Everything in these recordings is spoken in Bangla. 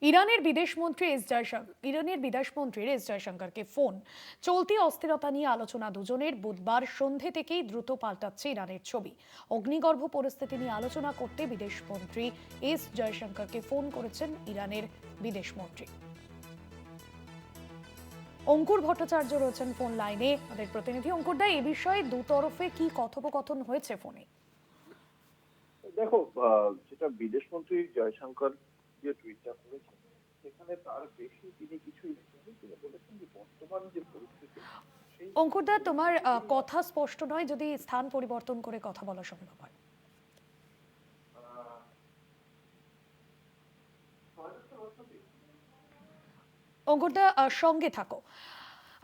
ইরানের বিদেশমন্ত্রীর এস জয়শঙ্করকে ফোন। চলতি অস্থিরতা নিয়ে আলোচনা দুজনের। বুধবার সন্ধে থেকেই দ্রুত পাল্টাচ্ছে ইরানের ছবি। অগ্নিগর্ভ পরিস্থিতি নিয়ে আলোচনা করতে বিদেশমন্ত্রী এস জয়শঙ্করকে ফোন করেছেন ইরানের বিদেশমন্ত্রী। অঙ্কুর ভট্টাচার্য রয়েছেন ফোন লাইনে, আমাদের প্রতিনিধি। অঙ্কুর দা, এ বিষয়ে দুতরফে কি কথোপকথন হয়েছে ফোনে? দেখো, যেটা বিদেশমন্ত্রী জয়শঙ্কর যে টুইটটা করেছেন সেখানে তার বেশি তিনি কিছুই লিখেননি। তিনি বলেছেন যে বর্তমান যে পরিস্থিতি সেই অঙ্কুর দা, তোমার কথা স্পষ্ট নয়, যদি স্থান পরিবর্তন করে কথা বলা সম্ভব হয়। আহ, অঙ্কুর দা, সঙ্গে থাকো,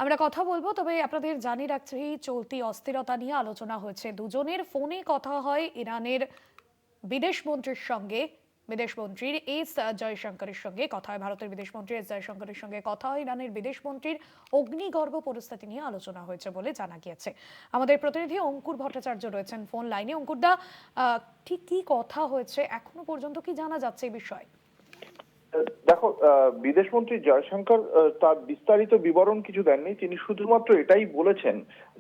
আমরা কথা বলবো। তবে আপনাদের জানিয়ে রাখছি, চলতি অস্থিরতা নিয়ে আলোচনা হয়েছে দুজনের। ফোনে কথা হয় ইরানের বিদেশমন্ত্রীর সঙ্গে, বিদেশমন্ত্রীর এস জয়শঙ্করের সঙ্গে কথা হয়। ভারতের বিদেশমন্ত্রী এস জয়শঙ্করের সঙ্গে কথা হয় ইরানের বিদেশমন্ত্রীর। অগ্নিগর্ভ পরিস্থিতি নিয়ে আলোচনা হয়েছে বলে জানা গিয়েছে। আমাদের প্রতিনিধি অঙ্কুর ভট্টাচার্য রয়েছেন ফোন লাইনে। অঙ্কুর দা, ঠিক কি কথা হয়েছে, এখনো পর্যন্ত কি জানা যাচ্ছে এই বিষয়ে? দেখো, বিদেশমন্ত্রী জয়শঙ্কর তার বিস্তারিত বিবরণ কিছু দেননি। তিনি শুধুমাত্র এটাই বলেছেন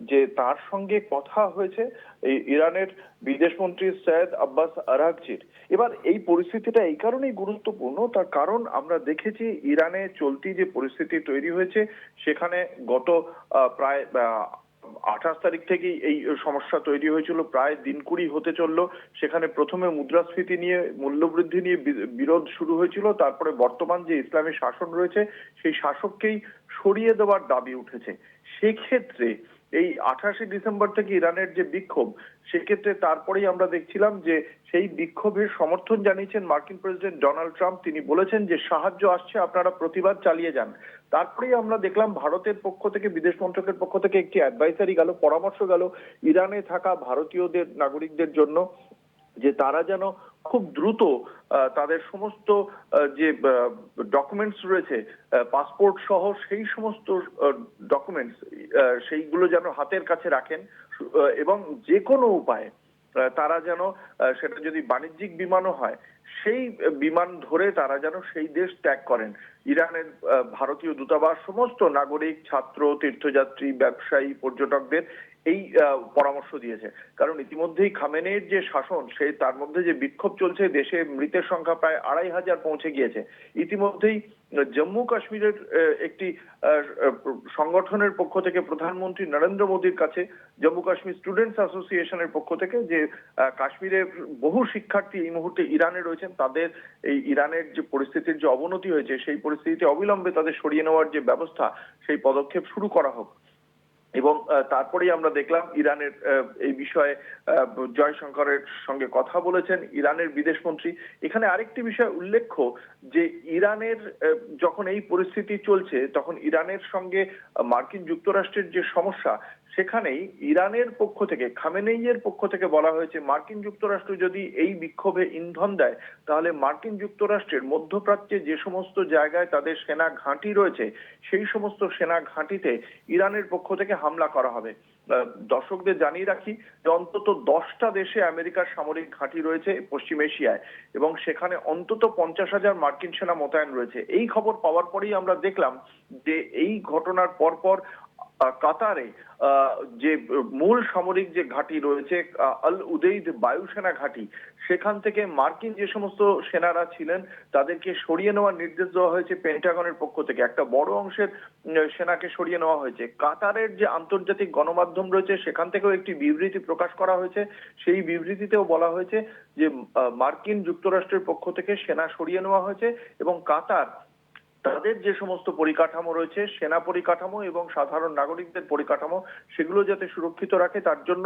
যে তার সঙ্গে কথা হয়েছে এই ইরানের বিদেশমন্ত্রী সৈয়দ আব্বাস আরাগচির। এবার এই পরিস্থিতিটা এই কারণেই গুরুত্বপূর্ণ, তার কারণ আমরা দেখেছি ইরানে চলতি যে পরিস্থিতি তৈরি হয়েছে সেখানে গত প্রায় 28 তারিখ থেকেই এই সমস্যা তৈরি হয়েছিল। প্রায় দিন 20 হতে চললো। সেখানে প্রথমে মুদ্রাস্ফীতি নিয়ে, মূল্যবৃদ্ধি নিয়ে বিরোধ শুরু হয়েছিল। তারপরে বর্তমান যে ইসলামী শাসন রয়েছে সেই শাসককেই সরিয়ে দেওয়ার দাবি উঠেছে। সেক্ষেত্রে এই 28 ডিসেম্বর থেকে ইরানের যে বিক্ষোভ, সেক্ষেত্রে তারপরেই আমরা দেখছিলাম যে সেই বিক্ষোভের সমর্থন জানিয়েছেন মার্কিন প্রেসিডেন্ট ডোনাল্ড ট্রাম্প। তিনি বলেছেন যে সাহায্য আসছে, আপনারা প্রতিবাদ চালিয়ে যান। তারপরেই আমরা দেখলাম ভারতের পক্ষ থেকে, বিদেশ মন্ত্রকের পক্ষ থেকে একটি অ্যাডভাইসারি গেল, পরামর্শ গেল ইরানে থাকা ভারতীয়দের নাগরিকদের জন্য, যে তারা যেন খুব দ্রুত তাদের সমস্ত যে ডকুমেন্টস রয়েছে, পাসপোর্ট সহ সেই সমস্ত ডকুমেন্টস, সেইগুলো যেন হাতের কাছে রাখেন। এবং যে কোনো উপায়ে তারা যেন, সেটা যদি বাণিজ্যিক বিমানও হয়, সেই বিমান ধরে তারা যেন সেই দেশ ত্যাগ করেন। ইরানের ভারতীয় দূতাবাস সমস্ত নাগরিক, ছাত্র, তীর্থযাত্রী, ব্যবসায়ী, পর্যটকদের এই পরামর্শ দিয়েছে। কারণ ইতিমধ্যেই খামেনেইর যে শাসন, সেই তার মধ্যে যে বিক্ষোভ চলছে, দেশে মৃতের সংখ্যা প্রায় 2500 পৌঁছে গিয়েছে। ইতিমধ্যেই জম্মু কাশ্মীরের একটি সংগঠনের পক্ষ থেকে প্রধানমন্ত্রী নরেন্দ্র মোদীর কাছে, জম্মু কাশ্মীর স্টুডেন্টস অ্যাসোসিয়েশনের পক্ষ থেকে, যে কাশ্মীরের বহু শিক্ষার্থী এই মুহূর্তে ইরানে রয়েছেন, তাদের এই ইরানের যে পরিস্থিতির যে অবনতি হয়েছে সেই পরিস্থিতিতে অবিলম্বে তাদের সরিয়ে নেওয়ার যে ব্যবস্থা, সেই পদক্ষেপ শুরু করা হোক। এবং তারপরেই আমরা দেখলাম ইরানের এই বিষয়ে জয়শঙ্করের সঙ্গে কথা বলেছেন ইরানের বিদেশমন্ত্রী। এখানে আরেকটি বিষয় উল্লেখ্য, যে ইরানের যখন এই পরিস্থিতি চলছে তখন ইরানের সঙ্গে মার্কিন যুক্তরাষ্ট্রের যে সমস্যা, সেখানেই ইরানের পক্ষ থেকে, খামেনেইয়ের পক্ষ থেকে বলা হয়েছে মার্কিন যুক্তরাষ্ট্র যদি এই বিক্ষোভে ইন্ধন দেয়, তাহলে মার্কিন যুক্তরাষ্ট্রের মধ্যপ্রাচ্যে যে সমস্ত জায়গায় তাদের সেনা ঘাঁটি রয়েছে, সেই সমস্ত সেনা ঘাঁটিতে ইরানের পক্ষ থেকে হামলা করা হবে। দর্শকদের জানিয়ে রাখি যে অন্তত 10টা দেশে আমেরিকার সামরিক ঘাঁটি রয়েছে পশ্চিম এশিয়ায়, এবং সেখানে অন্তত 50,000 মার্কিন সেনা মোতায়েন রয়েছে। এই খবর পাওয়ার পরেই আমরা দেখলাম যে এই ঘটনার পরপর কাতারে যে মূল সামরিক যে ঘাঁটি রয়েছে, আল উদেইদ বায়ুসেনা ঘাঁটি, সেখান থেকে মার্কিন যে সমস্ত সেনারা ছিলেন তাদেরকে সরিয়ে নেওয়ার নির্দেশ দেওয়া হয়েছে পেন্টাগনের পক্ষ থেকে। একটা বড় অংশের সেনাকে সরিয়ে নেওয়া হয়েছে। কাতারের যে আন্তর্জাতিক গণমাধ্যম রয়েছে সেখান থেকেও একটি বিবৃতি প্রকাশ করা হয়েছে। সেই বিবৃতিতেও বলা হয়েছে যে মার্কিন যুক্তরাষ্ট্রের পক্ষ থেকে সেনা সরিয়ে নেওয়া হয়েছে, এবং কাতার তাদের যে সমস্ত পরিকাঠামো রয়েছে, সেনা পরিকাঠামো এবং সাধারণ নাগরিকদের পরিকাঠামো, সেগুলো যাতে সুরক্ষিত রাখে তার জন্য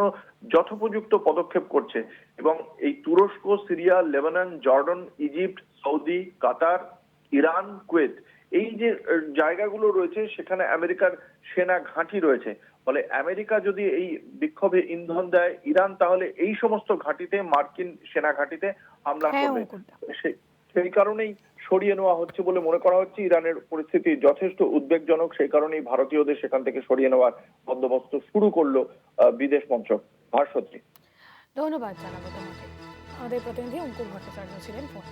যথোপযুক্ত পদক্ষেপ করছে। এবং এই তুরস্ক, Syria, Lebanon, Jordan, Egypt, Saudi, Qatar, Iran, Kuwait, এই যে জায়গাগুলো রয়েছে সেখানে আমেরিকার সেনা ঘাঁটি রয়েছে। ফলে আমেরিকা যদি এই বিক্ষোভে ইন্ধন দেয়, ইরান তাহলে এই সমস্ত ঘাঁটিতে, মার্কিন সেনা ঘাঁটিতে হামলা হ্যাঁ করবে। অঙ্কুরদা, সেই কারণেই সরিয়ে নেওয়া হচ্ছে বলে মনে করা হচ্ছে। ইরানের পরিস্থিতি যথেষ্ট উদ্বেগজনক, সেই কারণেই ভারতীয়দের সেখান থেকে সরিয়ে নেওয়ার বন্দোবস্ত শুরু করলো বিদেশ মন্ত্রক। ভাস্বতী, ধন্যবাদ জানাবো তোমাকে। আমাদের প্রতিনিধি অঙ্কুর ভট্টাচার্য ছিলেন ফোন।